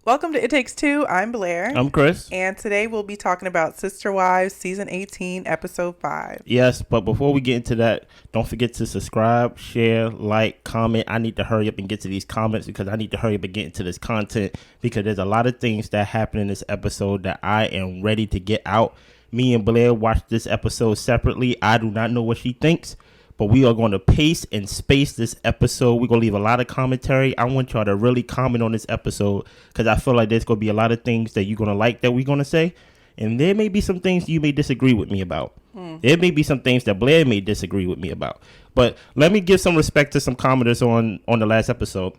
Welcome to It Takes Two. I'm Blair. I'm Chris. And today we'll be talking about Sister Wives, Season 18, Episode 5. Yes, but before we get into that, don't forget to subscribe, share, like, comment. I need to hurry up and get to these comments because I need to hurry up and get into this content because there's a lot of things that happen in this episode that I am ready to get out. Me and Blair watched this episode separately. I do not know what she thinks, but we are going to pace and space this episode. We're going to leave a lot of commentary. I want y'all to really comment on this episode because I feel like there's going to be a lot of things that you're going to like that we're going to say. And there may be some things you may disagree with me about. There may be some things that Blair may disagree with me about. But let me give some respect to some commenters on the last episode.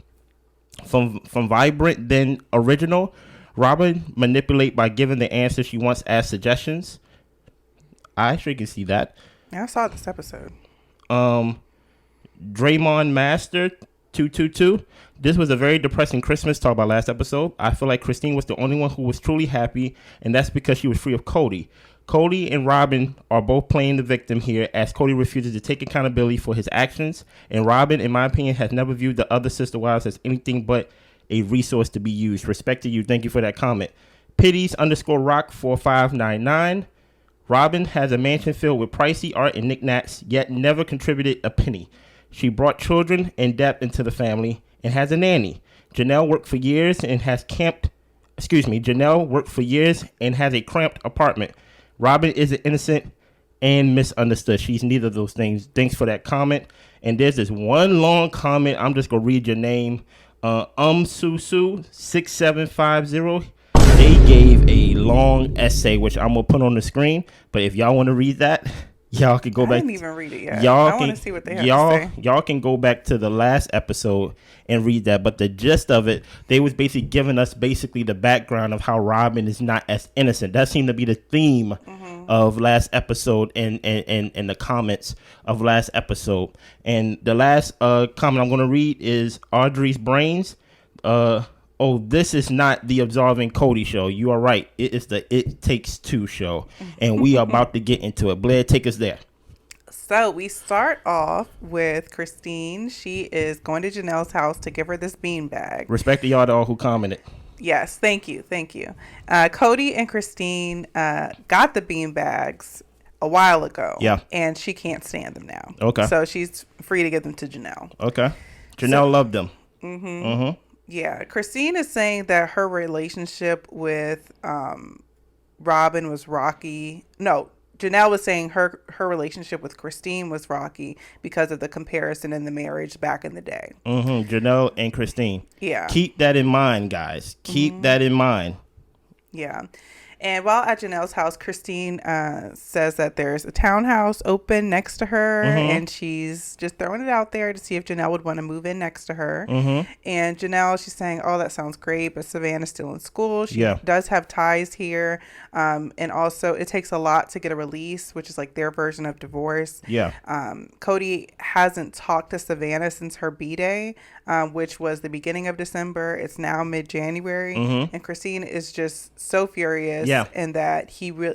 From Vibrant, then Original, Robyn manipulate by giving the answer she wants as suggestions. I actually can see that. Yeah, I saw this episode. Draymond Master 222. This was a very depressing Christmas. Talk about last episode. I feel like Christine was the only one who was truly happy, and that's because she was free of Kody. Kody and Robyn are both playing the victim here as Kody refuses to take accountability for his actions, and Robyn, in my opinion, has never viewed the other sister wives as anything but a resource to be used. Respect to you. Thank you for that comment. Pitties_rock 4599. Robyn has a mansion filled with pricey art and knickknacks, yet never contributed a penny. She brought children and debt into the family and has a nanny. Janelle worked for years and has a cramped apartment. Robyn is innocent and misunderstood. She's neither of those things. Thanks for that comment. And there's this one long comment. I'm just going to read your name. Susu 6750. They gave a long essay, which I'm going to put on the screen. But if y'all want to read that, y'all can go back. I didn't even read it yet. I want to see what they have to say. Y'all can go back to the last episode and read that. But the gist of it, they was basically giving us basically the background of how Robyn is not as innocent. That seemed to be the theme of last episode and the comments of last episode. And the last comment I'm going to read is Audrey's Brains. Oh, this is not the Absolving Kody show. You are right. It is the It Takes Two show. And we are about to get into it. Blair, take us there. So we start off with Christine. She is going to Janelle's house to give her this beanbag. Respect to y'all to all who commented. Yes, thank you. Kody and Christine got the beanbags a while ago. Yeah. And she can't stand them now. Okay. So she's free to give them to Janelle. Okay. Janelle loved them. Yeah, Christine is saying that her relationship with Robyn was rocky. No, Janelle was saying her relationship with Christine was rocky because of the comparison in the marriage back in the day. Janelle and Christine. Yeah. Keep that in mind, guys. Keep that in mind. Yeah. And while at Janelle's house, Christine says that there's a townhouse open next to her, and she's just throwing it out there to see if Janelle would want to move in next to her. And Janelle, she's saying, oh, that sounds great, but Savannah's still in school. She does have ties here. And also, it takes a lot to get a release, which is like their version of divorce. Yeah. Kody hasn't talked to Savannah since her B-Day, which was the beginning of December. It's now mid-January. And Christine is just so furious. Yeah. And that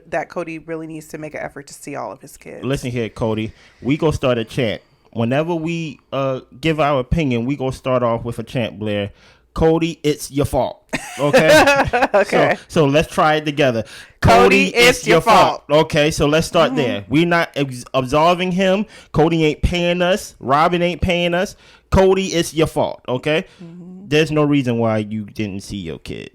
that Kody really needs to make an effort to see all of his kids. Listen here, Kody. We go start a chant. Whenever we give our opinion, we go start off with a chant, Blair. Kody, it's your fault. Okay? Okay. So let's try it together. Kody, it's your fault. Okay, so let's start there. We're not absolving him. Kody ain't paying us. Robyn ain't paying us. Kody, it's your fault. Okay? There's no reason why you didn't see your kid.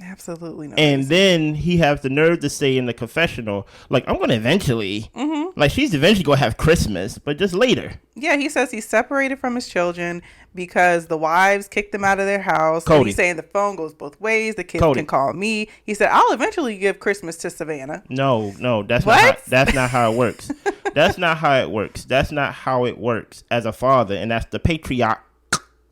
Absolutely no And reason. then he has the nerve to say in the confessional, like, I'm going to eventually, like, she's eventually going to have Christmas, but just later. Yeah, he says he's separated from his children because the wives kicked him out of their house. Kody. And he's saying the phone goes both ways. The kids Kody. can call me. He said, I'll eventually give Christmas to Savannah. No, that's What? that's not how it works. That's not how it works. That's not how it works as a father, and that's the patriarch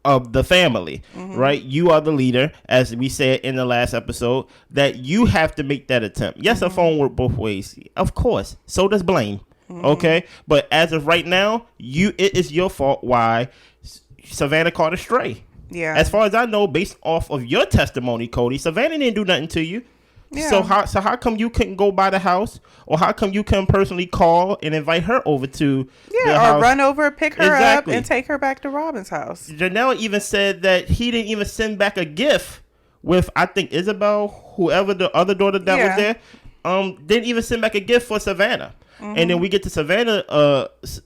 of the family, right? You are the leader, as we said in the last episode, that you have to make that attempt. Yes, a phone works both ways, of course. So does blame. Okay, but as of right now, it is your fault why Savannah caught a stray. Yeah. As far as I know, based off of your testimony, Kody, Savannah didn't do nothing to you. Yeah. So how come you couldn't go by the house, or how come you couldn't personally call and invite her over to the house? Or run over, pick her Exactly. up, and take her back to Robyn's house. Janelle even said that he didn't even send back a gift with, I think, Isabel, whoever the other daughter that was there, didn't even send back a gift for Savannah. And then we get to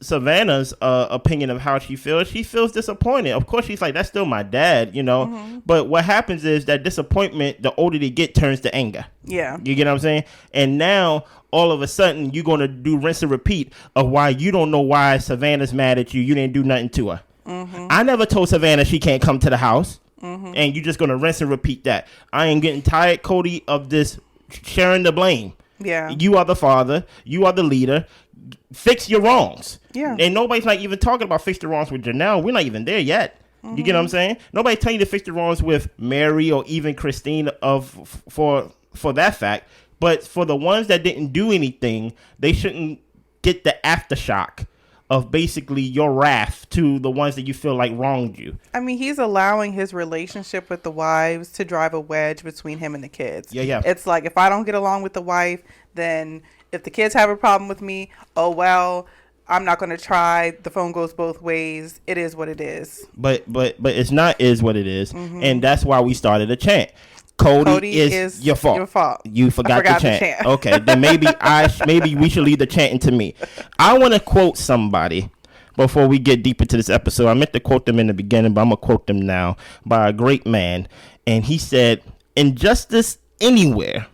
Savannah's opinion of how she feels. She feels disappointed. Of course, she's like, that's still my dad, you know. But what happens is that disappointment, the older they get, turns to anger. Yeah. You get what I'm saying? And now, all of a sudden, you're going to do rinse and repeat of why you don't know why Savannah's mad at you. You didn't do nothing to her. I never told Savannah she can't come to the house. And you're just going to rinse and repeat that. I ain't getting tired, Kody, of this sharing the blame. Yeah. You are the father. You are the leader. Fix your wrongs. Yeah. And nobody's not even talking about fix the wrongs with Janelle. We're not even there yet. You get what I'm saying? Nobody's telling you to fix the wrongs with Meri or even Christine for that fact. But for the ones that didn't do anything, they shouldn't get the aftershock of basically your wrath to the ones that you feel like wronged you. I mean, he's allowing his relationship with the wives to drive a wedge between him and the kids. Yeah. It's like, if I don't get along with the wife, then if the kids have a problem with me, oh, well, I'm not going to try. The phone goes both ways. It is what it is. But it's not is what it is. And that's why we started a chant. Kody is your fault. You forgot the chant. Okay, then maybe we should leave the chanting to me. I want to quote somebody before we get deep into this episode. I meant to quote them in the beginning, but I'm going to quote them now, by a great man. And he said, injustice anywhere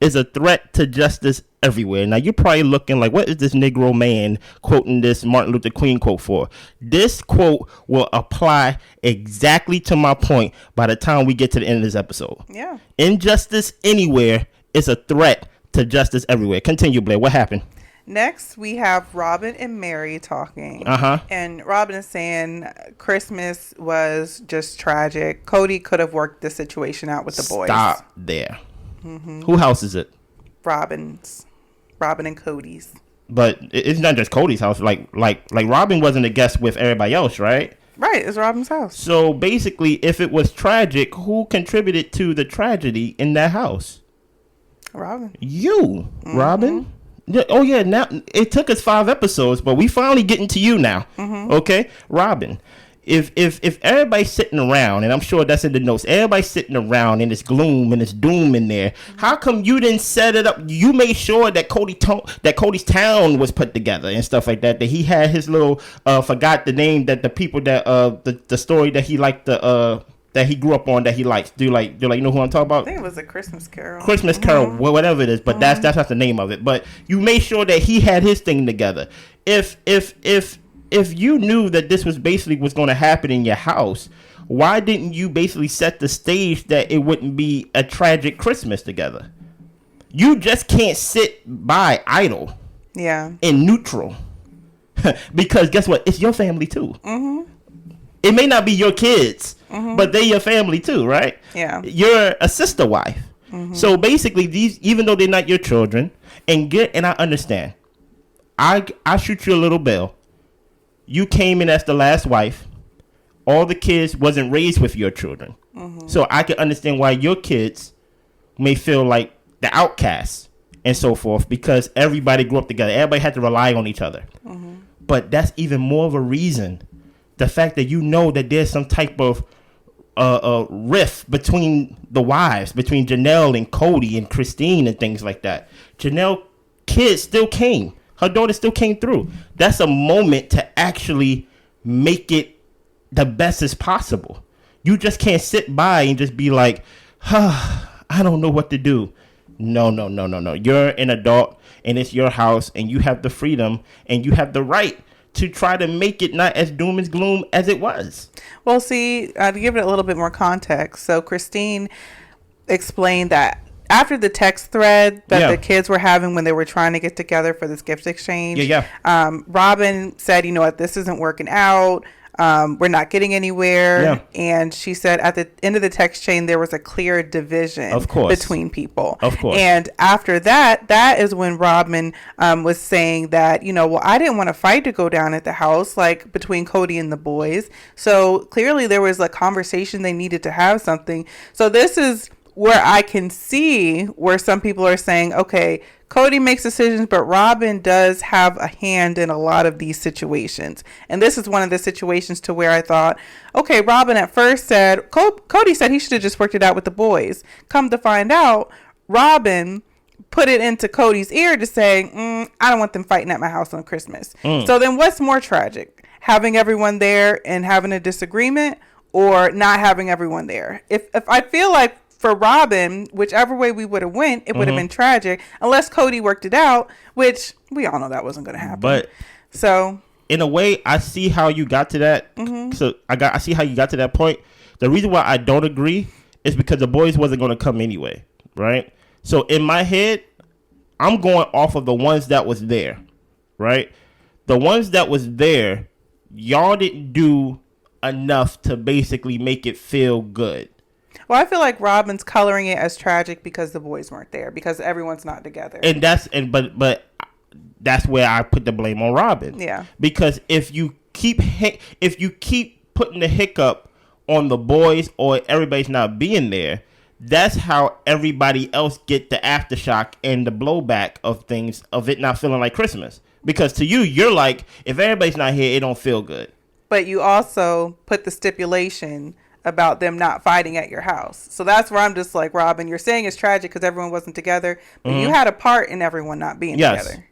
is a threat to justice everywhere. Now, you're probably looking like, what is this Negro man quoting this Martin Luther King quote for? This quote will apply exactly to my point by the time we get to the end of this episode. Yeah. Injustice anywhere is a threat to justice everywhere. Continue, Blair. What happened? Next, we have Robyn and Meri talking. And Robyn is saying Christmas was just tragic. Kody could have worked the situation out with the boys. Stop there. Who house is it? Robyn and Kody's. But it's not just Kody's house. Like Robyn wasn't a guest with everybody else, right? Right, it's Robyn's house. So basically, if it was tragic, who contributed to the tragedy in that house? Robyn. You, Robyn. Oh yeah. Now it took us 5 episodes, but we finally getting to you now. Okay, Robyn. If everybody's sitting around, and I'm sure that's in the notes, everybody's sitting around in this gloom and this doom in there, how come you didn't set it up? You made sure that Kody's town was put together and stuff like that. That he had his little forgot the name that the people that the story that he liked that he grew up on that he likes. Do you know who I'm talking about? I think it was a Christmas Carol. Christmas Carol, whatever it is, but that's not the name of it. But you made sure that he had his thing together. If you knew that this was going to happen in your house, why didn't you basically set the stage that it wouldn't be a tragic Christmas together? You just can't sit by idle. Yeah. In neutral. Because guess what? It's your family too. It may not be your kids, but they're your family too, right? Yeah. You're a sister wife. So basically, even though they're not your children, and I understand. I shoot you a little bell. You came in as the last wife. All the kids wasn't raised with your children. So I can understand why your kids may feel like the outcasts and so forth, because everybody grew up together. Everybody had to rely on each other. But that's even more of a reason. The fact that you know that there's some type of rift between the wives, between Janelle and Kody and Christine and things like that. Janelle kids still came. Her daughter still came through. That's a moment to actually make it the best as possible. You just can't sit by and just be like, I don't know what to do. No. You're an adult and it's your house and you have the freedom and you have the right to try to make it not as doom and gloom as it was. Well, see, to give it a little bit more context. So Christine explained that after the text thread that the kids were having when they were trying to get together for this gift exchange, Robyn said, you know what, this isn't working out. We're not getting anywhere. Yeah. And she said at the end of the text chain, there was a clear division between people. Of course. And after that is when Robyn was saying that, you know, well, I didn't want a fight to go down at the house, like between Kody and the boys. So clearly there was a conversation they needed to have something. So this is where I can see where some people are saying, okay, Kody makes decisions, but Robyn does have a hand in a lot of these situations. And this is one of the situations to where I thought, okay, Robyn at first said, Kody said he should have just worked it out with the boys. Come to find out, Robyn put it into Kody's ear to say, I don't want them fighting at my house on Christmas. So then what's more tragic? Having everyone there and having a disagreement, or not having everyone there? If I feel like for Robyn, whichever way we would have went, it would have been tragic unless Kody worked it out, which we all know that wasn't going to happen. But so in a way, I see how you got to that. So I see how you got to that point. The reason why I don't agree is because the boys wasn't going to come anyway, right? So in my head, I'm going off of the ones that was there, right? The ones that was there, y'all didn't do enough to basically make it feel good. Well, I feel like Robyn's coloring it as tragic because the boys weren't there, because everyone's not together. And but that's where I put the blame on Robyn. Yeah. Because if you keep putting the hiccup on the boys or everybody's not being there, that's how everybody else get the aftershock and the blowback of things, of it not feeling like Christmas. Because to you, you're like, if everybody's not here, it don't feel good. But you also put the stipulation about them not fighting at your house. So that's where I'm just like, Robyn, you're saying it's tragic because everyone wasn't together, but you had a part in everyone not being together.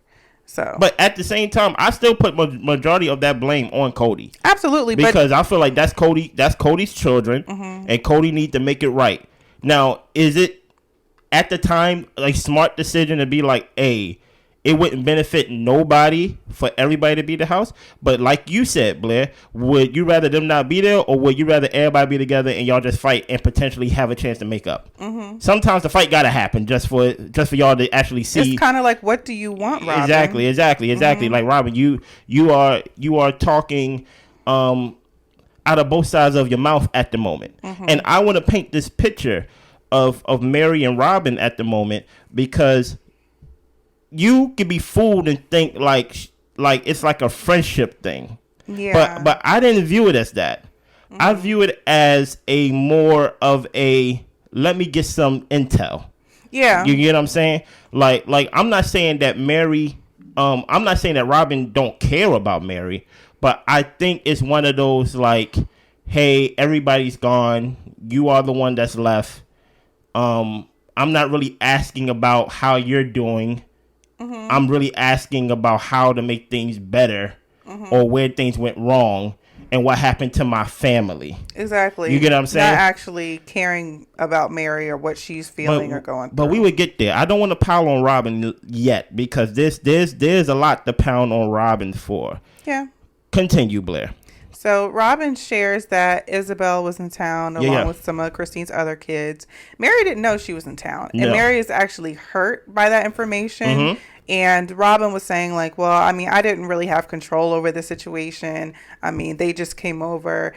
So, but at the same time, I still put majority of that blame on Kody. Absolutely, because I feel like that's Kody's children, and Kody need to make it right. Now, is it at the time like smart decision to be like, hey, it wouldn't benefit nobody for everybody to be at the house? But like you said, Blair, would you rather them not be there, or would you rather everybody be together and y'all just fight and potentially have a chance to make up? Sometimes the fight gotta happen just for y'all to actually see. It's kind of like, what do you want, Robyn? Exactly. Like, Robyn, you are talking out of both sides of your mouth at the moment, and I want to paint this picture of Meri and Robyn at the moment, because you can be fooled and think like it's like a friendship thing. Yeah. But I didn't view it as that. I view it as a more of a, let me get some intel. Yeah. You get what I'm saying? Like I'm not saying that Meri, I'm not saying that Robyn don't care about Meri, but I think it's one of those like, hey, everybody's gone. You are the one that's left. I'm not really asking about how you're doing. I'm really asking about how to make things better, or where things went wrong and what happened to my family. Exactly. You get what I'm saying? Not actually caring about Meri or what she's feeling or going through. But we would get there. I don't want to pile on Robyn yet, because there's a lot to pound on Robyn for. Yeah. Continue, Blair. So Robyn shares that Isabel was in town along with some of Christine's other kids. Meri didn't know she was in town. And Meri is actually hurt by that information. And Robyn was saying like, well, I mean, I didn't really have control over the situation. I mean, they just came over.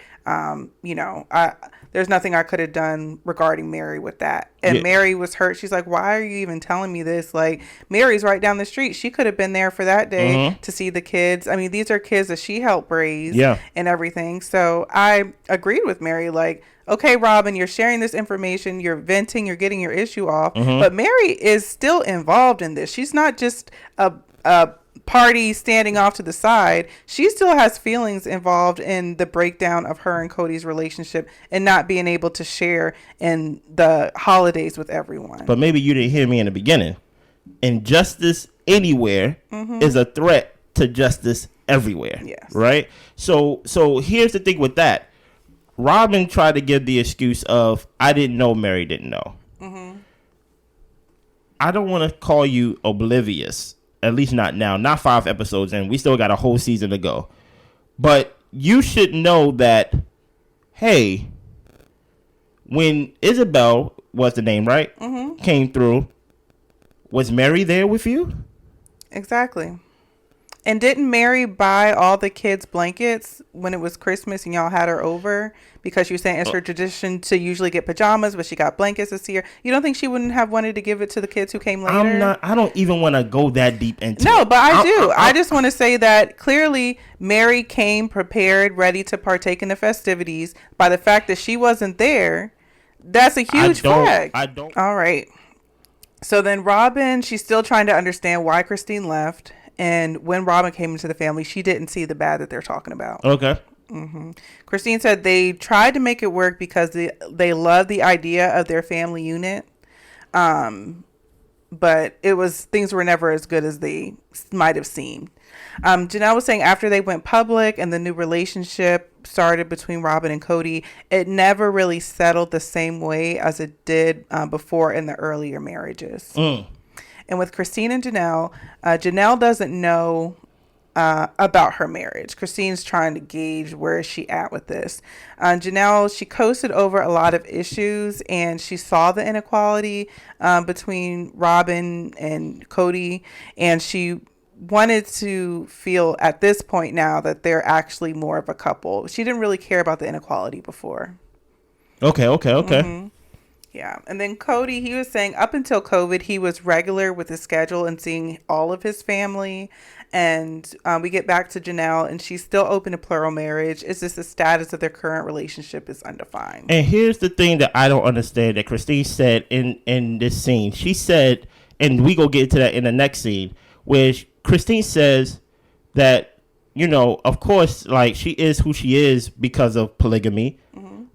There's nothing I could have done regarding Meri with that. And Meri was hurt. She's like, why are you even telling me this? Like, Meri's right down the street. She could have been there for that day to see the kids. I mean, these are kids that she helped raise and everything. So I agreed with Meri, like, okay, Robyn, you're sharing this information. You're venting. You're getting your issue off. But Meri is still involved in this. She's not just a party standing off to the side. She still has feelings involved in the breakdown of her and Kody's relationship and not being able to share in the holidays with everyone. But maybe you didn't hear me in the beginning. Injustice anywhere is a threat to justice everywhere. Yes. Right? So here's the thing with that. Robyn tried to give the excuse of, I didn't know Meri didn't know. I don't want to call you oblivious. At least not now. Not 5 episodes in. We still got a whole season to go. But you should know that, hey, when Isabel was the name, right? Came through, was Meri there with you? Exactly. And didn't Meri buy all the kids blankets when it was Christmas and y'all had her over? Because she was saying it's her tradition to usually get pajamas, but she got blankets this year. You don't think she wouldn't have wanted to give it to the kids who came later? I don't even want to go that deep into it. No, but I do. I just want to say that clearly Meri came prepared, ready to partake in the festivities. By the fact that she wasn't there, That's a huge flag. I don't. All right. So then Robyn, she's still trying to understand why Christine left. And when Robyn came into the family, she didn't see the bad that they're talking about. Okay. Christine said they tried to make it work because they love the idea of their family unit. But things were never as good as they might have seemed. Janelle was saying after they went public and the new relationship started between Robyn and Kody, it never really settled the same way as it did before in the earlier marriages. And with Christine and Janelle, Janelle doesn't know about her marriage. Christine's trying to gauge where is she at with this. Janelle, she coasted over a lot of issues, and she saw the inequality between Robyn and Kody, and she wanted to feel at this point now that they're actually more of a couple. She didn't really care about the inequality before. Okay. Yeah. And then Kody, he was saying up until COVID, he was regular with his schedule and seeing all of his family. And we get back to Janelle, and she's still open to plural marriage. It's just the status of their current relationship is undefined. And here's the thing that I don't understand that Christine said in this scene. She said, and we go get to that in the next scene, where Christine says that, you know, of course, like, she is who she is because of polygamy,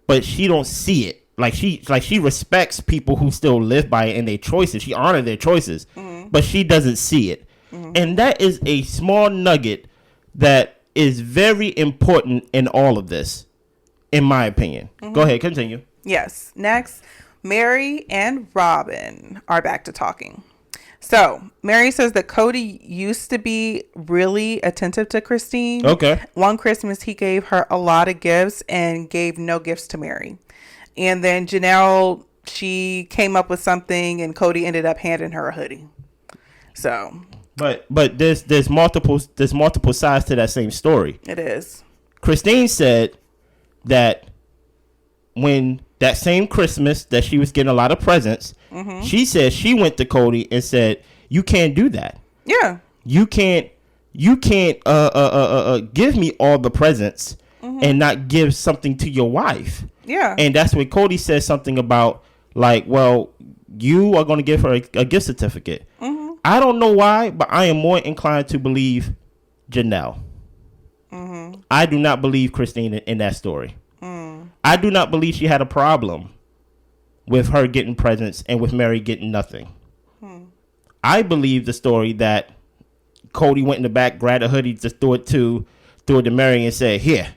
but she don't see it. Like she respects people who still live by it and their choices. She honors their choices, but she doesn't see it. And that is a small nugget that is very important in all of this, in my opinion. Go ahead, continue. Yes. Next, Meri and Robyn are back to talking. So Meri says that Kody used to be really attentive to Christine. Okay. One Christmas, he gave her a lot of gifts and gave no gifts to Meri. And then Janelle, she came up with something, and Kody ended up handing her a hoodie. So, but there's multiple sides to that same story. It is. Christine said that when that same Christmas that she was getting a lot of presents, she said she went to Kody and said, "You can't do that. Yeah. You can't give me all the presents and not give something to your wife." Yeah. And that's when Kody says something about, like, well, you are going to give her a gift certificate. I don't know why, but I am more inclined to believe Janelle. I do not believe Christine in that story. I do not believe she had a problem with her getting presents and with Meri getting nothing. I believe the story that Kody went in the back, grabbed a hoodie, just threw it to Meri and said, "Here."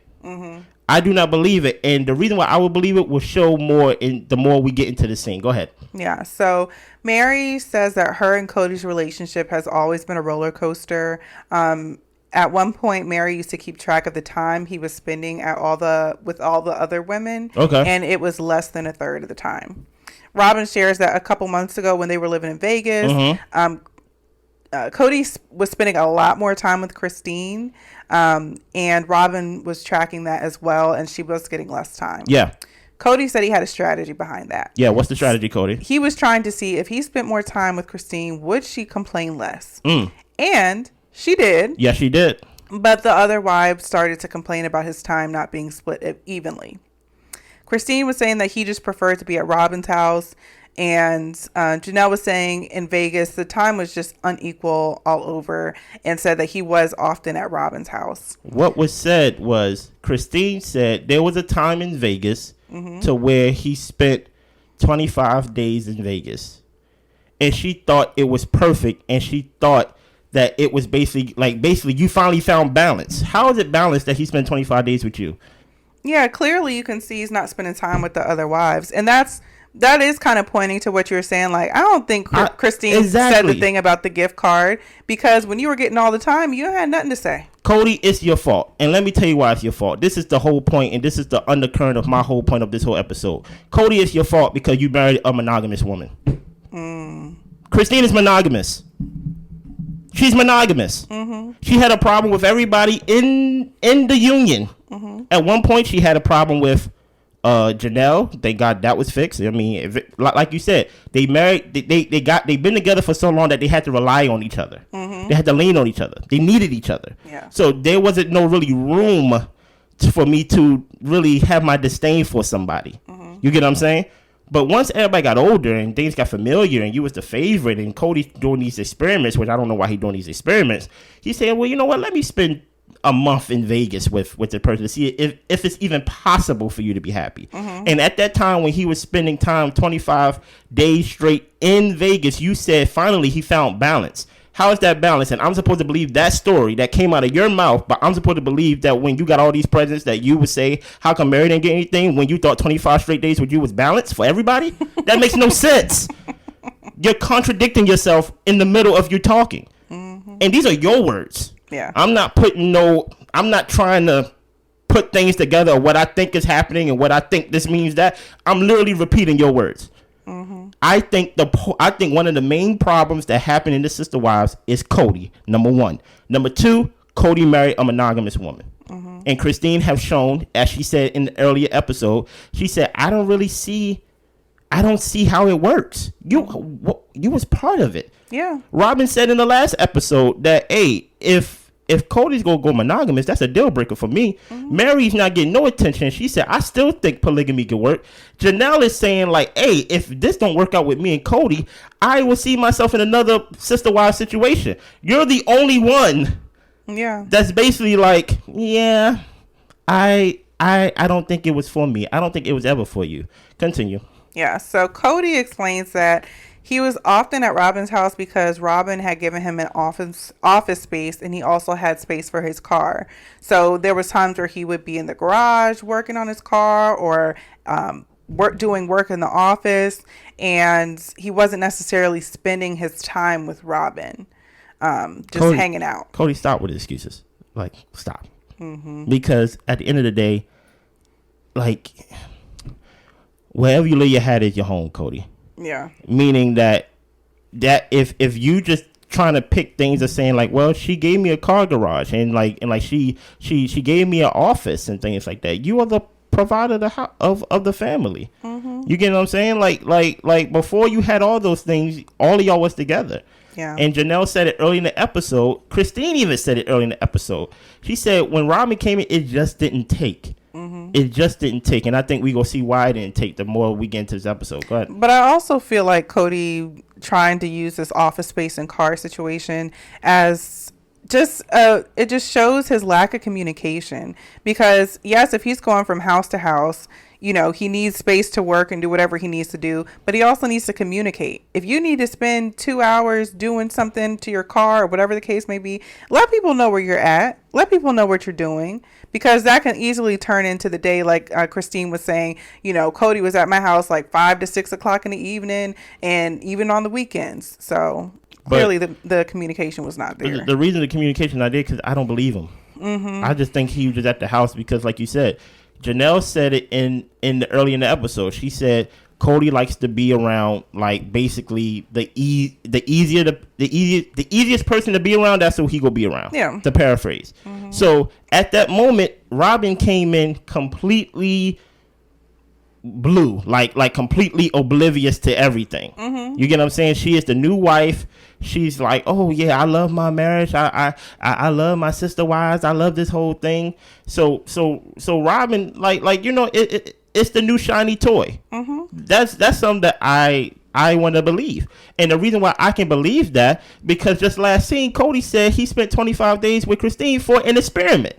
I do not believe it, and the reason why I would believe it will show more in the more we get into the scene. Go ahead. Yeah, so Meri says that her and Kody's relationship has always been a roller coaster. At one point, Meri used to keep track of the time he was spending with all the other women, and it was less than a third of the time. Robyn shares that a couple months ago when they were living in Vegas, Kody was spending a lot more time with Christine, and Robyn was tracking that as well, and she was getting less time. Yeah. Kody said he had a strategy behind that. Yeah, what's the strategy, Kody? He was trying to see if he spent more time with Christine, would she complain less? And she did. Yeah, she did. But the other wives started to complain about his time not being split evenly. Christine was saying that he just preferred to be at Robyn's house. And Janelle was saying in Vegas, the time was just unequal all over, and said that he was often at Robyn's house. What was said was, Christine said there was a time in Vegas to where he spent 25 days in Vegas. And she thought it was perfect, and she thought that it was basically you finally found balance. How is it balanced that he spent 25 days with you? Yeah, clearly you can see he's not spending time with the other wives. And that is kind of pointing to what you were saying. Like, I don't think Christine said the thing about the gift card, because when you were getting all the time, you had nothing to say. Kody, it's your fault. And let me tell you why it's your fault. This is the whole point, and this is the undercurrent of my whole point of this whole episode. Kody, it's your fault because you married a monogamous woman. Christine is monogamous. She's monogamous. She had a problem with everybody in the union. At one point, she had a problem with Janelle. Thank God that was fixed. I mean, like you said, they married. They've been together for so long that they had to rely on each other. They had to lean on each other. They needed each other. Yeah. So there wasn't no really room for me to really have my disdain for somebody. You get what I'm saying? But once everybody got older and things got familiar and you was the favorite and Kody's doing these experiments, which I don't know why he's doing these experiments, he said, well, you know what? Let me spend a month in Vegas with the person to see if it's even possible for you to be happy. And at that time when he was spending time 25 days straight in Vegas, you said finally he found balance. How is that balance? And I'm supposed to believe that story that came out of your mouth, but I'm supposed to believe that when you got all these presents that you would say, how come Meri didn't get anything when you thought 25 straight days with you was balanced for everybody? That makes no sense. You're contradicting yourself in the middle of you talking. And these are your words. Yeah. I'm not trying to put things together of what I think is happening and what I think this means that. I'm literally repeating your words. I think one of the main problems that happen in the Sister Wives is Kody, number one. Number two, Kody married a monogamous woman. And Christine have shown, as she said in the earlier episode, she said, I don't see how it works. You was part of it. Yeah. Robyn said in the last episode that, hey, if Kody's gonna go monogamous, that's a deal breaker for me. Meri's not getting no attention. She said, I still think polygamy could work. Janelle is saying like, hey, if this don't work out with me and Kody, I will see myself in another Sister Wives situation. You're the only one. Yeah. That's basically like, yeah, I don't think it was for me. I don't think it was ever for you. Continue. Yeah. So Kody explains that he was often at Robyn's house because Robyn had given him an office space, and he also had space for his car. So there was times where he would be in the garage working on his car or doing work in the office, and he wasn't necessarily spending his time with Robyn, just hanging out. Kody, stop with the excuses. Like, stop. Because at the end of the day, like, wherever you lay your hat is your home, Kody. Yeah. Meaning that if you just trying to pick things of saying like, well, she gave me a car garage and she gave me an office and things like that. You are the provider of the family. You get what I'm saying? Like before you had all those things, all of y'all was together. Yeah. And Janelle said it early in the episode. Christine even said it early in the episode. She said when Robyn came in, it just didn't take. It just didn't take, and I think we gonna see why it didn't take the more we get into this episode. Go ahead. But I also feel like Kody trying to use this office space and car situation as just it just shows his lack of communication. Because yes, if he's going from house to house, you know, he needs space to work and do whatever he needs to do, but he also needs to communicate. If you need to spend 2 hours doing something to your car or whatever the case may be, let people know where you're at. Let people know what you're doing, because that can easily turn into the day. Like Christine was saying, you know, Kody was at my house like 5 to 6 o'clock in the evening and even on the weekends. So clearly the communication was not there. The reason the communication not there because I don't believe him. I just think he was just at the house because, like you said, Janelle said it early in the episode. She said Kody likes to be around, like, basically the easiest person to be around. That's who he gonna be around. Yeah. To paraphrase. So at that moment, Robyn came in completely blue, like completely oblivious to everything. You get what I'm saying? She is the new wife. She's like, oh yeah, I love my marriage. I love my Sister Wives. I love this whole thing. So Robyn, like you know, it's the new shiny toy. That's something that I want to believe. And the reason why I can believe that, because just last scene, Kody said he spent 25 days with Christine for an experiment.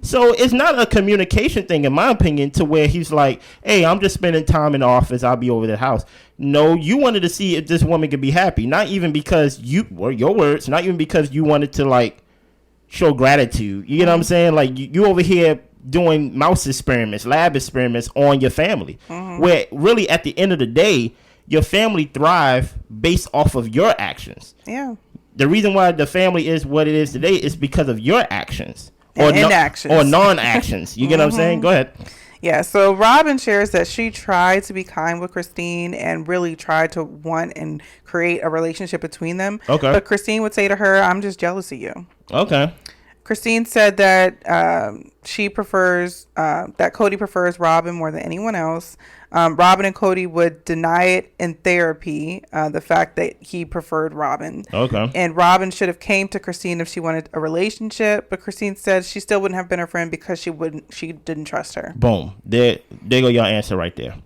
So it's not a communication thing, in my opinion, to where he's like, hey, I'm just spending time in the office. I'll be over the house. No, you wanted to see if this woman could be happy. Not even because or your words, not even because you wanted to, like, show gratitude. You know what I'm saying? Like, you over here doing mouse experiments, lab experiments on your family, where really at the end of the day, your family thrive based off of your actions. Yeah. The reason why the family is what it is today is because of your actions or inactions or non-actions. You get what I'm saying? Go ahead. Yeah. So Robyn shares that she tried to be kind with Christine and really tried to want and create a relationship between them. Okay. But Christine would say to her, "I'm just jealous of you." Okay. Christine said that she prefers that Kody prefers Robyn more than anyone else. Robyn and Kody would deny it in therapy, the fact that he preferred Robyn. Okay. And Robyn should have came to Christine if she wanted a relationship, but Christine said she still wouldn't have been her friend because she didn't trust her. Boom. There go your answer right there.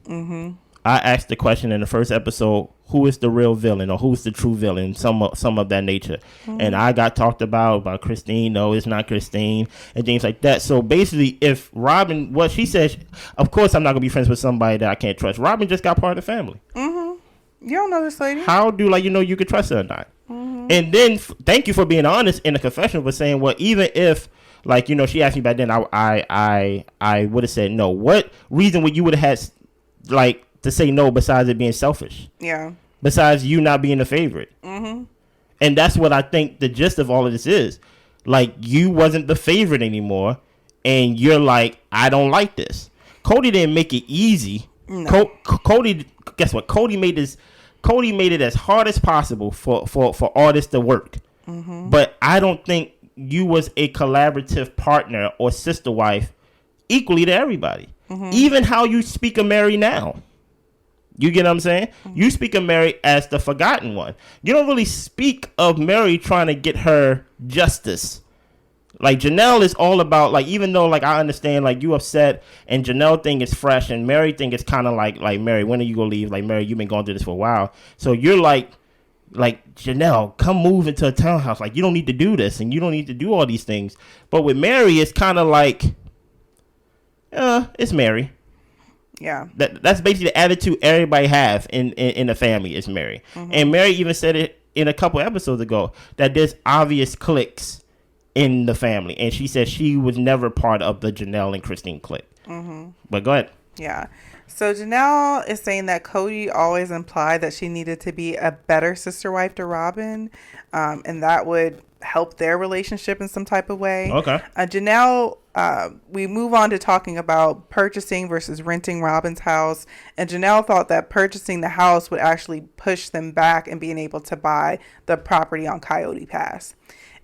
I asked the question in the first episode, who is the real villain or who's the true villain, some of that nature. And I got talked about Christine. No, it's not Christine, and things like that. So basically, if Robyn, what she says, of course I'm not going to be friends with somebody that I can't trust. Robyn just got part of the family. You don't know this lady. How do you could trust her or not? And then thank you for being honest in the confession, but saying, well, even if she asked me back then, I would have said no. What reason would you would have had to say no besides it being selfish? Yeah. Besides you not being the favorite. And that's what I think the gist of all of this is. You wasn't the favorite anymore, and you're like, I don't like this. Kody didn't make it easy. No. Kody, guess what? Kody made it as hard as possible for all this to work. But I don't think you was a collaborative partner or sister wife equally to everybody. Even how you speak of Meri now. You get what I'm saying? You speak of Meri as the forgotten one. You don't really speak of Meri trying to get her justice. Janelle is all about, even though, I understand, you upset, and Janelle thing is fresh, and Meri thing is kind of like, Meri, when are you going to leave? Meri, you've been going through this for a while. So you're like, Janelle, come move into a townhouse. You don't need to do this, and you don't need to do all these things. But with Meri, it's kind of it's Meri. Yeah. That's basically the attitude everybody have in the family is Meri. And Meri even said it in a couple episodes ago that there's obvious cliques in the family. And she said she was never part of the Janelle and Christine clique. But go ahead. Yeah. So Janelle is saying that Kody always implied that she needed to be a better sister wife to Robyn. And that would help their relationship in some type of way. Okay. Janelle, we move on to talking about purchasing versus renting Robyn's house. And Janelle thought that purchasing the house would actually push them back and being able to buy the property on Coyote Pass.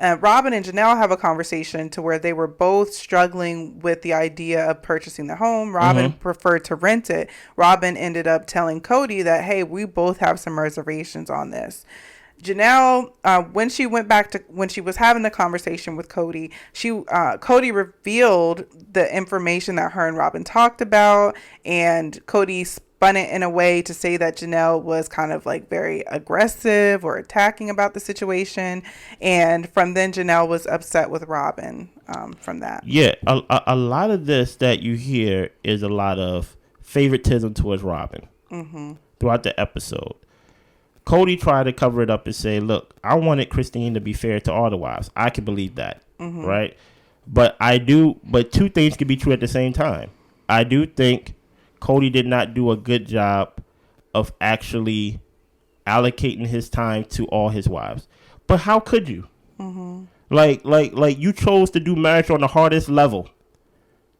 Robyn and Janelle have a conversation to where they were both struggling with the idea of purchasing the home. Robyn preferred to rent it. Robyn ended up telling Kody that, hey, we both have some reservations on this. Janelle, when she was having the conversation with Kody, Kody revealed the information that her and Robyn talked about, and Kody spun it in a way to say that Janelle was kind of very aggressive or attacking about the situation, and from then Janelle was upset with Robyn from that. Yeah, a lot of this that you hear is a lot of favoritism towards Robyn throughout the episode. Kody tried to cover it up and say, look, I wanted Christine to be fair to all the wives. I can believe that, right? But two things can be true at the same time. I do think Kody did not do a good job of actually allocating his time to all his wives. But how could you? Like you chose to do marriage on the hardest level.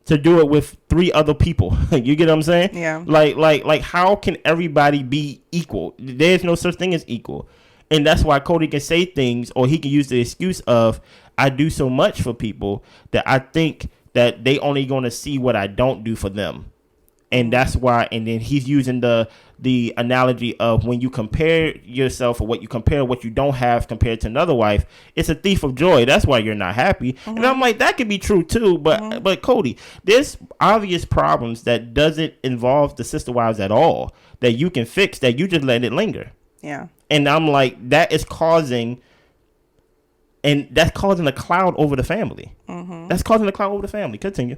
To do it with 3 other people. You get what I'm saying? Yeah. Like how can everybody be equal? There's no such thing as equal. And that's why Kody can say things, or he can use the excuse of, I do so much for people that I think that they only going to see what I don't do for them. And that's why, and then he's using the analogy of when you compare yourself or what you don't have compared to another wife, it's a thief of joy. That's why you're not happy. And I'm like, that could be true too. But Kody, there's obvious problems that doesn't involve the sister wives at all that you can fix, that you just let it linger. Yeah. And I'm like, that's causing a cloud over the family. That's causing a cloud over the family. Continue.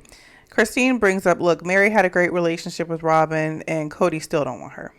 Christine brings up, look, Meri had a great relationship with Robyn, and Kody still don't want her.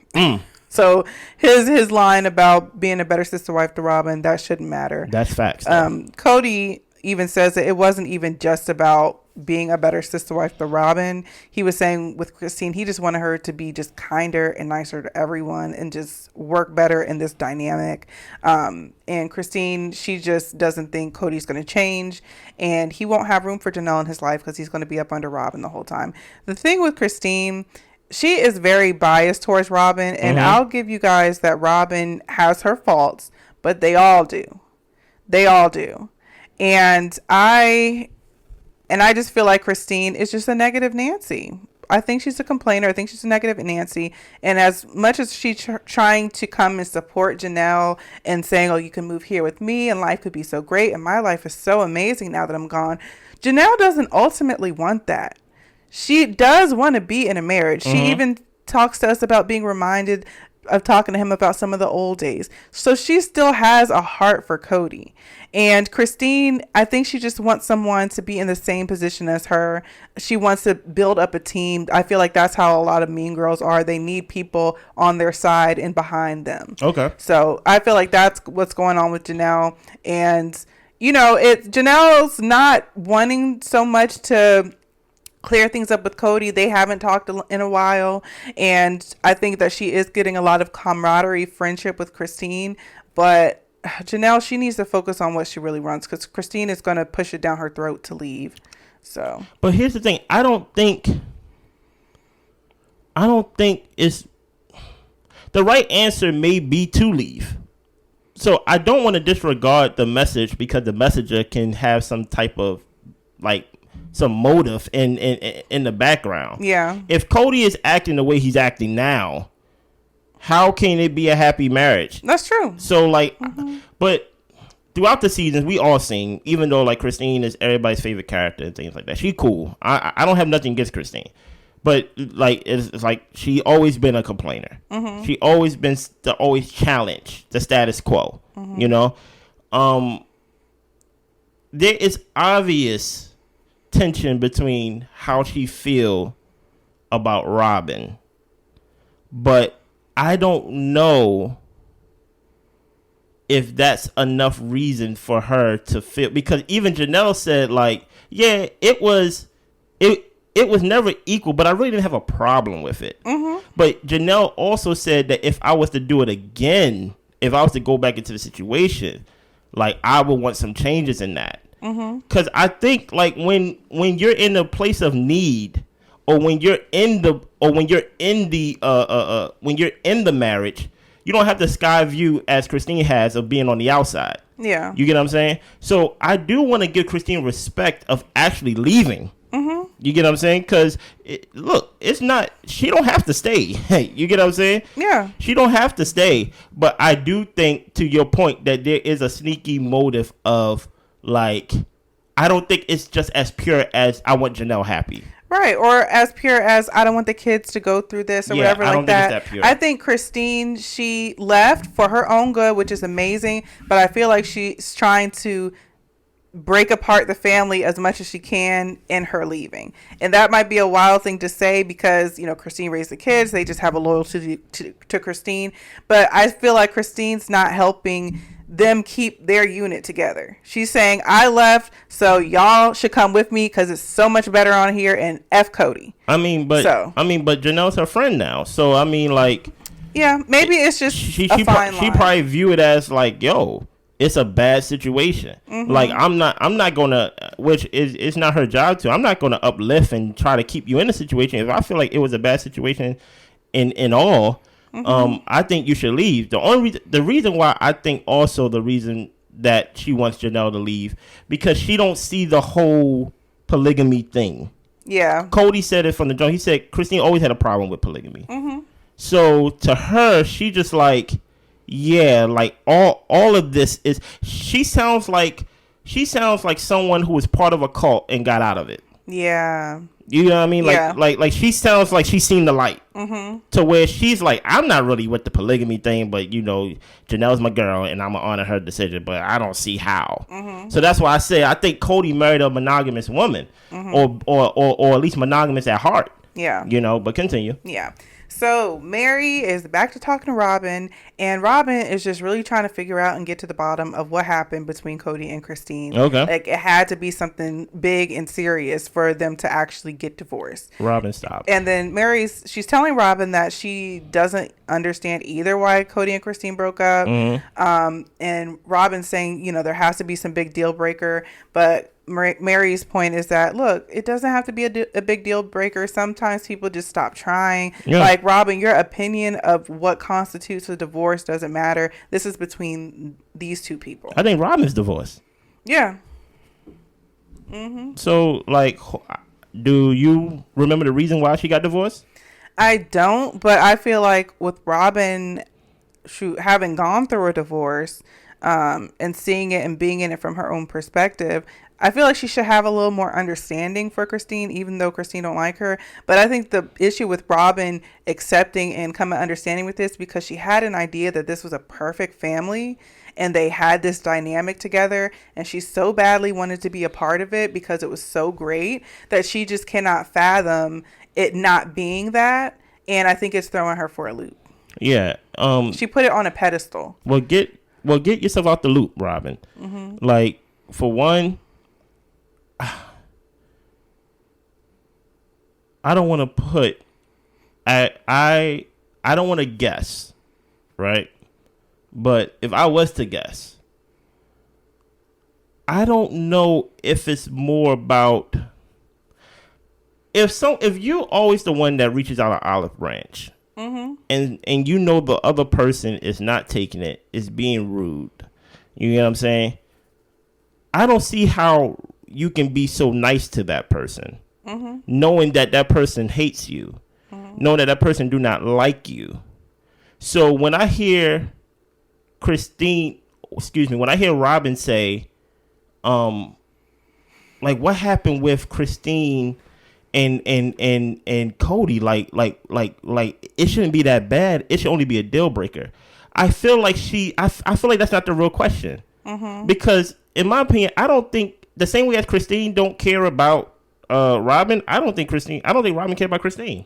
So his line about being a better sister wife to Robyn, that shouldn't matter. That's facts. Kody even says that it wasn't even just about being a better sister wife to Robyn. He was saying with Christine, he just wanted her to be just kinder and nicer to everyone and just work better in this dynamic. And Christine, she just doesn't think Kody's going to change, and he won't have room for Janelle in his life because he's going to be up under Robyn the whole time. The thing with Christine, she is very biased towards Robyn, and I'll give you guys that Robyn has her faults, but they all do. They all do. And I just feel like Christine is just a negative Nancy. I think she's a complainer. I think she's a negative Nancy. And as much as she's trying to come and support Janelle and saying, oh, you can move here with me and life could be so great and my life is so amazing now that I'm gone, Janelle doesn't ultimately want that. She does want to be in a marriage. She even talks to us about being reminded of talking to him about some of the old days. So she still has a heart for Kody. And Christine, I think she just wants someone to be in the same position as her. She wants to build up a team. I feel like that's how a lot of mean girls are. They need people on their side and behind them. Okay. So I feel like that's what's going on with Janelle. And, Janelle's not wanting so much to clear things up with Kody. They haven't talked in a while, and I think that she is getting a lot of camaraderie, friendship with Christine, but Janelle, she needs to focus on what she really wants, because Christine is going to push it down her throat to leave. So, but here's the thing: I don't think it's the right answer. May be to leave. So I don't want to disregard the message, because the messenger can have some type of some motive in the background. Yeah. If Kody is acting the way he's acting now, how can it be a happy marriage? That's true. So but throughout the seasons, we all seen, even though Christine is everybody's favorite character and things like that, she cool. I don't have nothing against Christine, but it's like she always been a complainer. Mm-hmm. She always been always challenge the status quo. Mm-hmm. There is obvious tension between how she feel about Robyn, but I don't know if that's enough reason for her to feel, because even Janelle said it was never equal, but I really didn't have a problem with it. Mm-hmm. But Janelle also said that if I was to do it again, if I was to go back into the situation, I would want some changes in that. Because I think when you're in a place of need, or when you're in the marriage, you don't have the sky view as Christine has of being on the outside. Yeah, you get what I'm saying. So I do want to give Christine respect of actually leaving. Mm-hmm. You get what I'm saying? Because it's not, she don't have to stay. Hey, you get what I'm saying? Yeah, she don't have to stay. But I do think, to your point, that there is a sneaky motive of I don't think it's just as pure as I want Janelle happy. Right, or as pure as I don't want the kids to go through this or whatever like that. Think it's that pure. I think Christine, she left for her own good, which is amazing, but I feel like she's trying to break apart the family as much as she can in her leaving. And that might be a wild thing to say, because, Christine raised the kids. They just have a loyalty to Christine. But I feel like Christine's not helping them keep their unit together. She's saying, I left, so y'all should come with me because it's so much better on here, and F Kody. But Janelle's her friend now. So, yeah, maybe it's just she fine line. She probably view it as yo, it's a bad situation. Mm-hmm. I'm not gonna, which is, it's not her job to. I'm not gonna uplift and try to keep you in a situation. If I feel like it was a bad situation in all, I think you should leave. The reason why I think also the reason that she wants Janelle to leave, because she don't see the whole polygamy thing. Yeah. Kody said it from the jump. He said Christine always had a problem with polygamy. Mm-hmm. So to her, she just all of this is, she sounds like someone who was part of a cult and got out of it. Yeah. You know what I mean? Like she sounds like she's seen the light. Mm-hmm. To where she's like, I'm not really with the polygamy thing, but Janelle's my girl and I'm gonna honor her decision, but I don't see how. Mm-hmm. So that's why I say I think Kody married a monogamous woman, mm-hmm. or at least monogamous at heart. Yeah. But continue. Yeah. So Meri is back to talking to Robyn, and Robyn is just really trying to figure out and get to the bottom of what happened between Kody and Christine. Okay. It had to be something big and serious for them to actually get divorced. Robyn stopped. And then she's telling Robyn that she doesn't understand either why Kody and Christine broke up. Mm-hmm. And Robyn's saying, there has to be some big deal breaker, but Meri's point is that, look, it doesn't have to be a big deal breaker. Sometimes people just stop trying. Yeah. Robyn, your opinion of what constitutes a divorce doesn't matter. This is between these two people. I think Robyn's divorced. Yeah. Mm-hmm. So, do you remember the reason why she got divorced? I don't, but I feel like with Robyn having gone through a divorce, and seeing it and being in it from her own perspective, I feel like she should have a little more understanding for Christine, even though Christine don't like her. But I think the issue with Robyn accepting and coming to understanding with this, because she had an idea that this was a perfect family and they had this dynamic together, and she so badly wanted to be a part of it because it was so great, that she just cannot fathom it not being that. And I think it's throwing her for a loop. Yeah. She put it on a pedestal. Well, get yourself out the loop, Robyn. Like, for one, I don't want to put, I don't want to guess, right? But if I was to guess, I don't know if it's more about, if you're always the one that reaches out an olive branch, and you know the other person is not taking it, is being rude, you know what I'm saying? I don't see how you can be so nice to that person, knowing that that person hates you, knowing that that person do not like you. So when I hear when I hear Robyn say, like, what happened with Christine and Kody, like it shouldn't be that bad. It should only be a deal breaker. I feel like I feel like that's not the real question, because in my opinion, I don't think the same way as Christine don't care about Robyn. I don't think Robyn cared about Christine.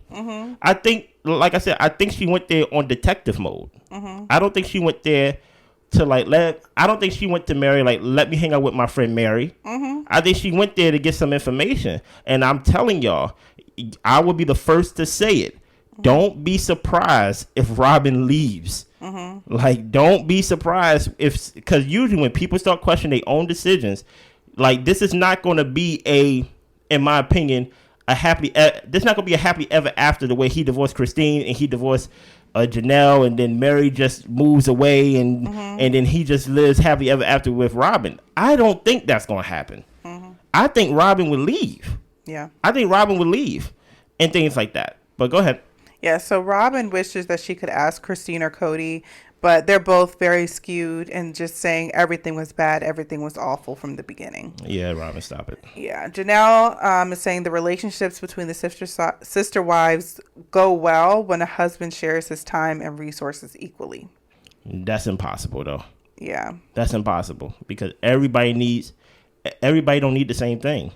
I think, like I said, I think she went there on detective mode. I don't think she went there to I don't think she went to Meri like, let me hang out with my friend Meri. I think she went there to get some information. And I'm telling y'all, I will be the first to say it. Don't be surprised if Robyn leaves. Like, don't be surprised because usually when people start questioning their own decisions, like, this is not going to be in my opinion, this is not going to be a happy ever after, the way he divorced Christine and he divorced Janelle, and then Meri just moves away, and then he just lives happy ever after with Robyn. I don't think that's going to happen. I think Robyn would leave. Yeah. I think Robyn would leave and things like that. But go ahead. Yeah, so Robyn wishes that she could ask Christine or Kody, but they're both very skewed and just saying everything was bad, everything was awful from the beginning. Yeah, Robyn, stop it. Yeah, Janelle is saying the relationships between the sister wives go well when a husband shares his time and resources equally. That's impossible, though. Yeah. That's impossible because everybody don't need the same thing.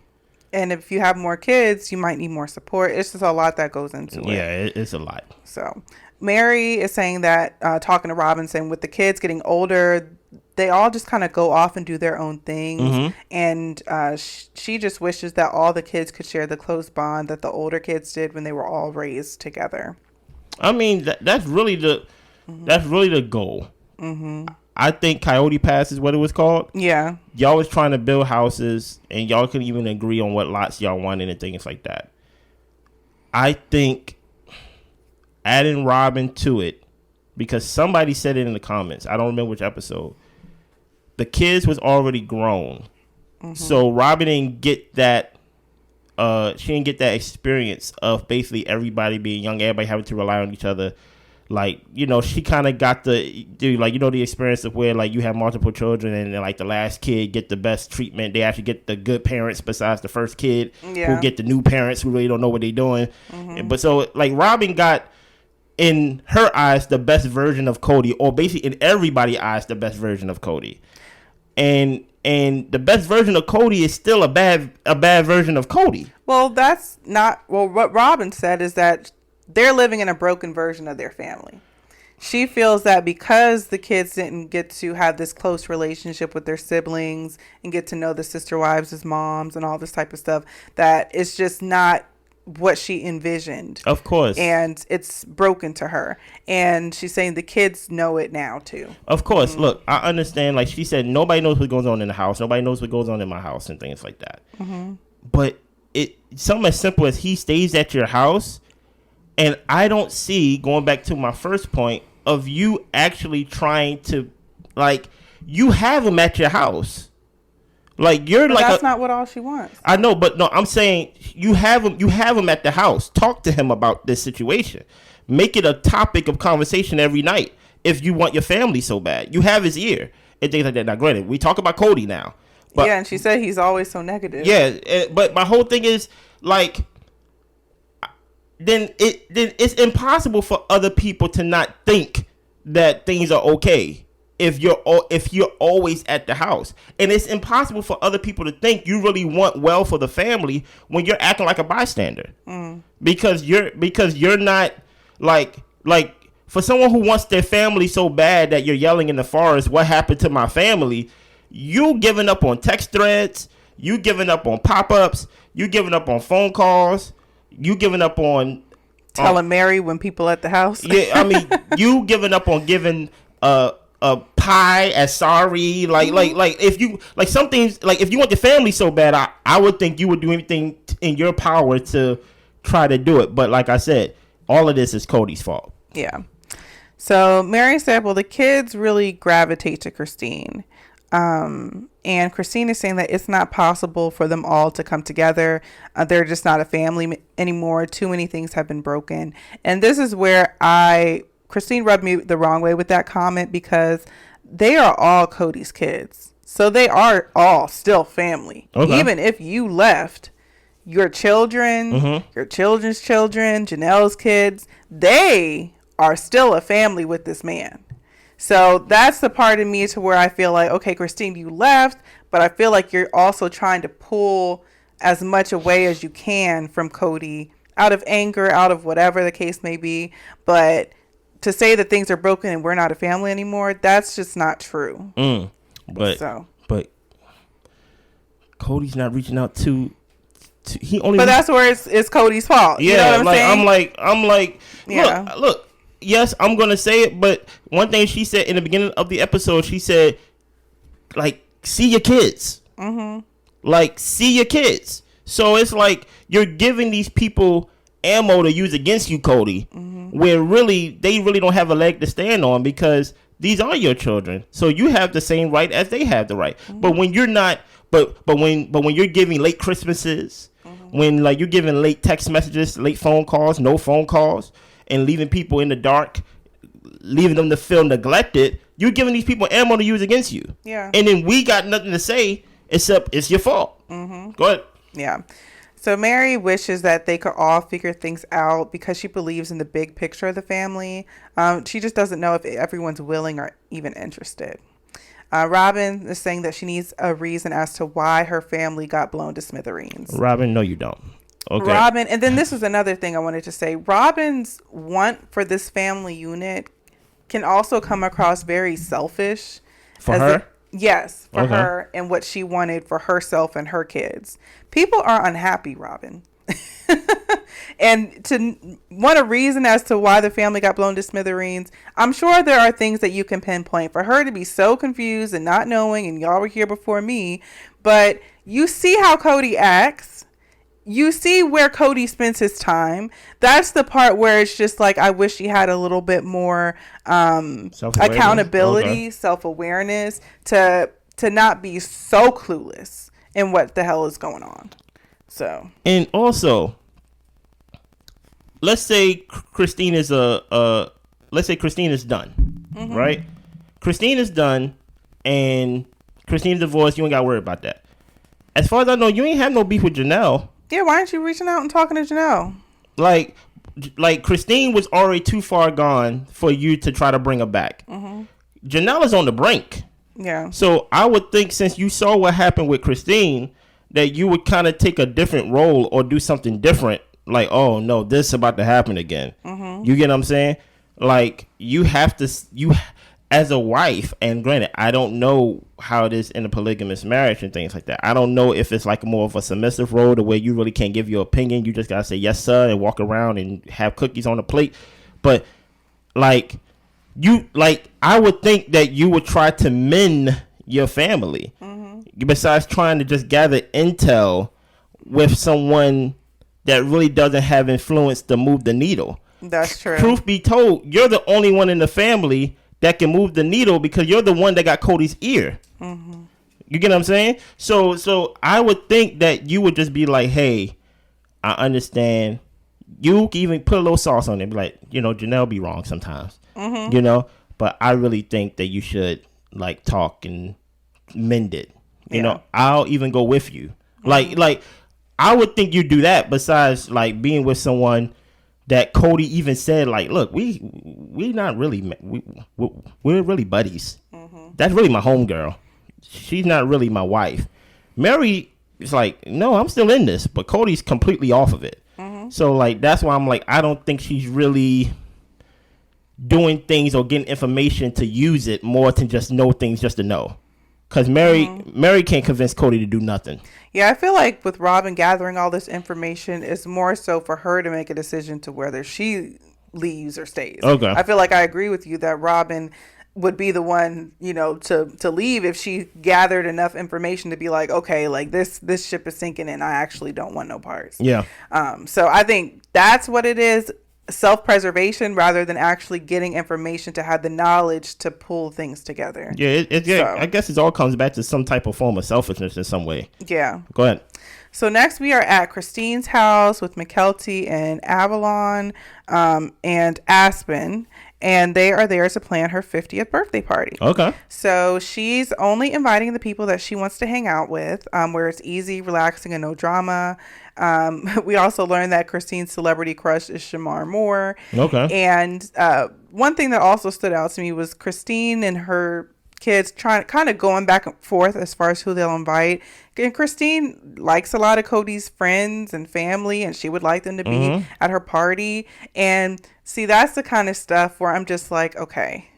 And if you have more kids, you might need more support. It's just a lot that goes into it. Yeah, it's a lot. So Meri is saying that, talking to Robyn, saying with the kids getting older, they all just kind of go off and do their own things. And she just wishes that all the kids could share the close bond that the older kids did when they were all raised together. I mean, that's really the goal. I think Coyote Pass is what it was called. Yeah. Y'all was trying to build houses, and y'all couldn't even agree on what lots y'all wanted and things like that. I think adding Robyn to it, because somebody said it in the comments, I don't remember which episode, the kids was already grown. So Robyn didn't get that, she didn't get that experience of basically everybody being young, everybody having to rely on each other. Like, you know, she kind of got the experience of where, like, you have multiple children and then, like, the last kid get the best treatment. They actually get the good parents besides the first kid who get the new parents who really don't know what they're doing. But so, like, Robyn got, in her eyes, the best version of Kody, or basically in everybody's eyes, the best version of Kody. And the best version of Kody is still a bad version of Kody. Well, that's not, well, what Robyn said is that they're living in a broken version of their family. She feels that because the kids didn't get to have this close relationship with their siblings and get to know the sister wives as moms and all this type of stuff, that it's just not what she envisioned. Of course. And it's broken to her. And she's saying the kids know it now too. Of course. Look, I understand. Like she said, nobody knows what goes on in the house. Nobody knows what goes on in my house and things like that. But something as simple as he stays at your house. And I don't see, going back to my first point, of you actually trying to, like, you have him at your house. Like, you're but like, that's not what all she wants. I know, but no, I'm saying you have him at the house. Talk to him about this situation. Make it a topic of conversation every night. If you want your family so bad, you have his ear and things like that. Now, granted, we talk about Kody now, But, yeah, and she said he's always so negative. Yeah, but my whole thing is like, then it's impossible for other people to not think that things are okay if you're always at the house, and it's impossible for other people to think you really want well for the family when you're acting like a bystander, because you're not like for someone who wants their family so bad that you're yelling in the forest, "What happened to my family?" You giving up on text threads, you giving up on pop-ups, you giving up on phone calls, you giving up on telling Mary when people at the house. Yeah, I mean, you giving up on giving a pie as sorry, like if you like some things, like if you want the family so bad, I would think you would do anything in your power to try to do it. But like I said, all of this is Kody's fault. Yeah. So Meri said, well, the kids really gravitate to Christine. And Christine is saying that it's not possible for them all to come together. They're just not a family anymore. Too many things have been broken. And this is where Christine rubbed me the wrong way with that comment, because they are all Kody's kids. So they are all still family. Okay. Even if you left, your children, your children's children, Janelle's kids, they are still a family with this man. So that's the part of me to where I feel like, okay, Christine, you left, but I feel like you're also trying to pull as much away as you can from Kody, out of anger, out of whatever the case may be. But to say that things are broken and we're not a family anymore, that's just not true. But Kody's not reaching out to he only. But that's where it's Kody's fault. Yeah, you know what I'm saying? I'm like, yeah. Look. Yes, I'm going to say it, but one thing she said in the beginning of the episode, she said, like, see your kids. Like, see your kids. So it's like you're giving these people ammo to use against you, Kody, where really, they really don't have a leg to stand on, because these are your children. So you have the same right as they have the right. But when you're not, but when you're giving late Christmases, when like you're giving late text messages, late phone calls, no phone calls, and leaving people in the dark, leaving them to feel neglected, you're giving these people ammo to use against you. Yeah. And then we got nothing to say except it's your fault. Go ahead. Yeah. So Meri wishes that they could all figure things out because she believes in the big picture of the family. She just doesn't know if everyone's willing or even interested. Robyn is saying that she needs a reason as to why her family got blown to smithereens. Robyn, no, you don't. Okay. Robyn, and then this is another thing I wanted to say. Robyn's want for this family unit can also come across very selfish. For her? Yes, for her and what she wanted for herself and her kids. People are unhappy, Robyn. And to want a reason as to why the family got blown to smithereens, I'm sure there are things that you can pinpoint. For her to be so confused and not knowing, and y'all were here before me, but you see how Kody acts. You see where Kody spends his time. That's the part where it's just like, I wish he had a little bit more accountability, self-awareness to not be so clueless in what the hell is going on. So, and also, let's say Christine is let's say Christine is done, right? Christine is done, and Christine's divorced. You ain't got to worry about that. As far as I know, you ain't have no beef with Janelle. Yeah, why aren't you reaching out and talking to Janelle? Like Christine was already too far gone for you to try to bring her back. Janelle is on the brink. Yeah. So I would think, since you saw what happened with Christine, that you would kind of take a different role or do something different. Like, oh no, this is about to happen again. You get what I'm saying? Like, you have to, as a wife, and granted, I don't know how it is in a polygamous marriage and things like that. I don't know if it's like more of a submissive role, the way you really can't give your opinion. You just gotta say yes, sir, and walk around and have cookies on the plate. But like, I would think that you would try to mend your family, besides trying to just gather intel with someone that really doesn't have influence to move the needle. That's true. Truth be told, you're the only one in the family that can move the needle, because you're the one that got Kody's ear. You get what I'm saying? So I would think that you would just be like, hey, I understand. You can even put a little sauce on it. Be like, Janelle be wrong sometimes. But I really think that you should like talk and mend it. You know, I'll even go with you. Like I would think you'd do that. Besides, like being with someone that Kody even said, like, look, we not really we're really buddies. That's really my homegirl. She's not really my wife. Meri is like, no, I'm still in this, but Kody's completely off of it. So like that's why I'm like, I don't think she's really doing things or getting information to use it more than just know things just to know. Because Meri can't convince Kody to do nothing. Yeah, I feel like with Robyn gathering all this information, it's more so for her to make a decision to whether she leaves or stays. Okay. I feel like I agree with you that Robyn would be the one, you know, to leave if she gathered enough information to be like, okay, like this ship is sinking and I actually don't want no parts. Yeah. So I think that's what it is. Self-preservation rather than actually getting information to have the knowledge to pull things together. Yeah, so, I guess it all comes back to some type of form of selfishness in some way. Yeah. Go ahead. So next we are at Christine's house with Mykelti and Avalon and Aspen. And they are there to plan her 50th birthday party. Okay. So she's only inviting the people that she wants to hang out with, where it's easy, relaxing, and no drama. We also learned that Christine's celebrity crush is Shamar Moore. Okay. And one thing that also stood out to me was Christine and her kids kind of going back and forth as far as who they'll invite. And Christine likes a lot of Kody's friends and family, and she would like them to be at her party. And see, that's the kind of stuff where I'm just like, okay,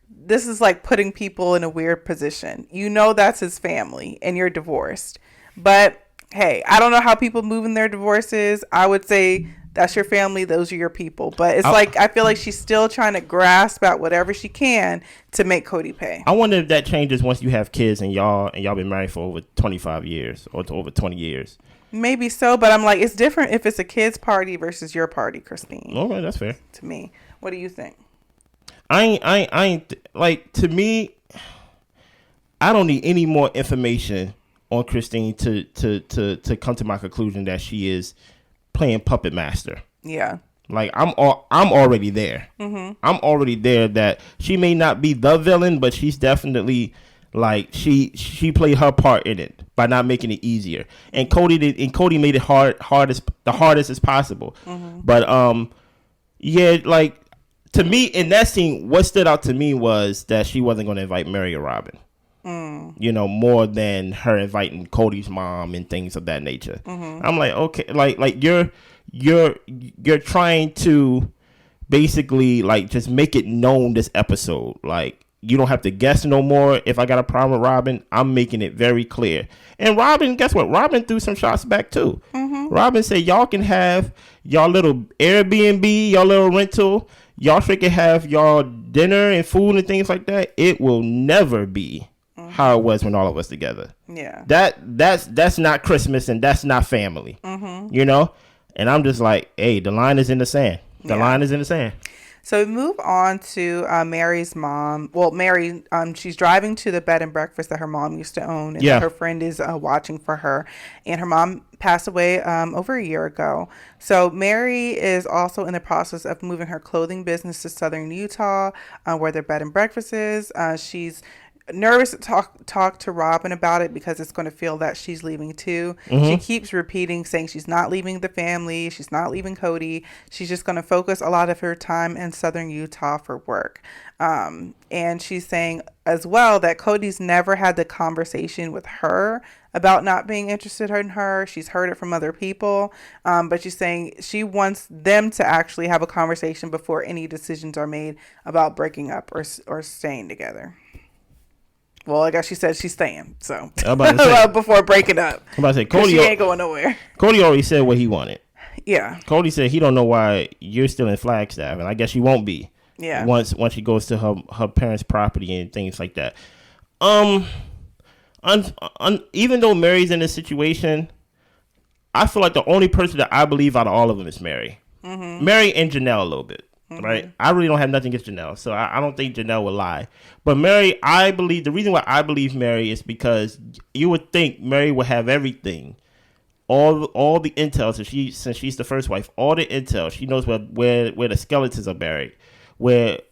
this is like putting people in a weird position. You know, that's his family and you're divorced. But hey, I don't know how people move in their divorces. I would say that's your family. Those are your people. But it's like, I feel like she's still trying to grasp at whatever she can to make Kody pay. I wonder if that changes once you have kids and y'all been married for over 25 years or over 20 years. Maybe so, but I'm like, it's different if it's a kid's party versus your party, Christine. Okay, that's fair. To me. What do you think? I ain't like, to me, I don't need any more information on Christine to come to my conclusion that she is playing puppet master. Yeah. Like I'm already there. I'm already there that she may not be the villain, but she's definitely like she played her part in it by not making it easier. And Kody made it the hardest as possible. But yeah, like to me in that scene, what stood out to me was that she wasn't going to invite Meri or Robyn. You know, more than her inviting Kody's mom and things of that nature. I'm like, okay, like you're trying to basically like just make it known this episode. Like you don't have to guess no more. If I got a problem with Robyn, I'm making it very clear. And Robyn, guess what? Robyn threw some shots back too. Robyn said y'all can have y'all little Airbnb, y'all little rental. Y'all can have y'all dinner and food and things like that. It will never be how it was when all of us together. Yeah. That's not Christmas and that's not family. You know? And I'm just like, hey, the line is in the sand. The line is in the sand. So we move on to Meri's mom. Well, Meri, she's driving to the bed and breakfast that her mom used to own. And her friend is watching for her. And her mom passed away over a year ago. So Meri is also in the process of moving her clothing business to southern Utah, where their bed and breakfast is. She's nervous to talk to Robyn about it because it's going to feel that she's leaving too. She keeps repeating saying she's not leaving the family, she's not leaving Kody. She's just going to focus a lot of her time in southern Utah for work. And she's saying as well that Kody's never had the conversation with her about not being interested in her. She's heard it from other people, but she's saying she wants them to actually have a conversation before any decisions are made about breaking up or staying together. Well, I guess she said she's staying, so before breaking up. I'm about to say, Kody, she ain't going nowhere. Kody already said what he wanted. Yeah. Kody said he don't know why you're still in Flagstaff, and I guess she won't be. Yeah. Once she goes to her parents' property and things like that. Even though Meri's in this situation, I feel like the only person that I believe out of all of them is Meri. Meri and Janelle a little bit. Right, I really don't have nothing against Janelle, so I don't think Janelle will lie. But Meri, I believe the reason why I believe Meri is because you would think Meri would have everything, all the intel. Since she's the first wife, all the intel. She knows where the skeletons are buried, where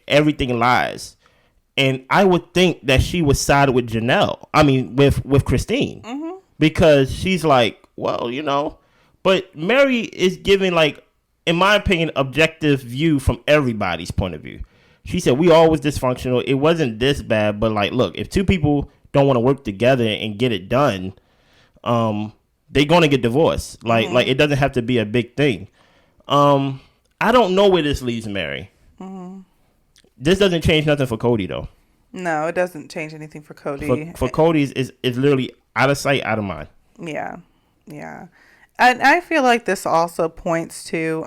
everything lies. And I would think that she would side with Janelle. I mean, with Christine. Mm-hmm. Because she's like, well, but Meri is giving, like, in my opinion, objective view from everybody's point of view. She said, we always dysfunctional. It wasn't this bad, but, like, look, if two people don't want to work together and get it done, they're going to get divorced. Like, like it doesn't have to be a big thing. I don't know where this leaves Meri. Mm-hmm. This doesn't change nothing for Kody, though. No, it doesn't change anything for Kody. For Kody, is literally out of sight, out of mind. Yeah, yeah. And I feel like this also points to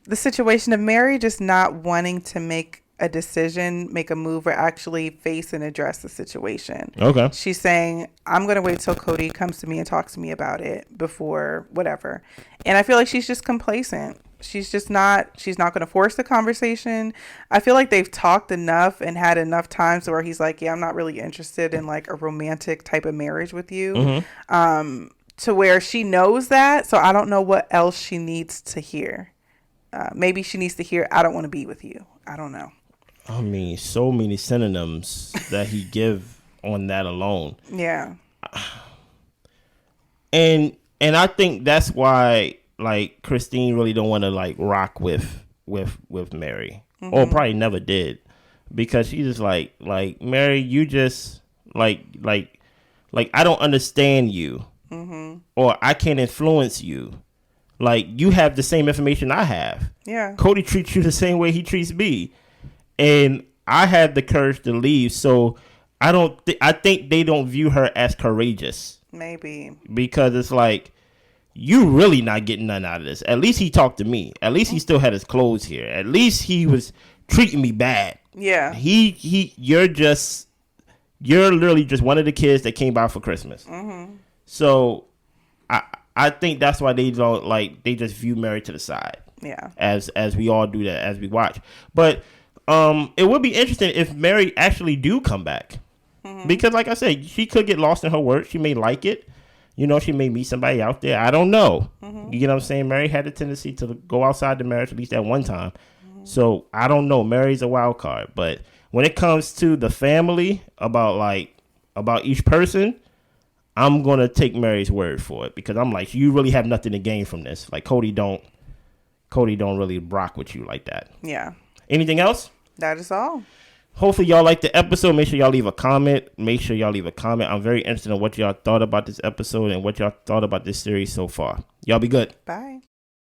the situation of Meri just not wanting to make a decision, make a move, or actually face and address the situation. Okay. She's saying, I'm going to wait till Kody comes to me and talks to me about it before whatever. And I feel like she's just complacent. She's not going to force the conversation. I feel like they've talked enough and had enough times where he's like, yeah, I'm not really interested in like a romantic type of marriage with you. Mm-hmm. To where she knows that. So I don't know what else she needs to hear. Maybe she needs to hear, I don't want to be with you. I don't know. I mean, so many synonyms that he give on that alone. Yeah. And I think that's why, like, Christine really don't want to, like, rock with Meri. Mm-hmm. Or probably never did. Because she's just like Meri, you just like I don't understand you. Mm-hmm. Or I can't influence you. Like, you have the same information I have. Yeah. Kody treats you the same way he treats me. And I had the courage to leave, so I think they don't view her as courageous. Maybe. Because it's like, you really not getting nothing out of this. At least he talked to me. At least he still had his clothes here. At least he was treating me bad. Yeah. You're literally just one of the kids that came by for Christmas. Mm-hmm. So I think that's why they don't, like, they just view Meri to the side. Yeah. As we all do that as we watch. But it would be interesting if Meri actually do come back. Mm-hmm. Because, like I said, she could get lost in her work. She may like it. She may meet somebody out there. I don't know. Mm-hmm. You get what I'm saying? Meri had a tendency to go outside the marriage at least at one time. Mm-hmm. So, I don't know. Mary's a wild card. But when it comes to the family, about each person, I'm going to take Meri's word for it. Because I'm like, you really have nothing to gain from this. Like, Kody don't really rock with you like that. Yeah. Anything else? That is all. Hopefully y'all like the episode. Make sure y'all leave a comment. I'm very interested in what y'all thought about this episode and what y'all thought about this series so far. Y'all be good. Bye.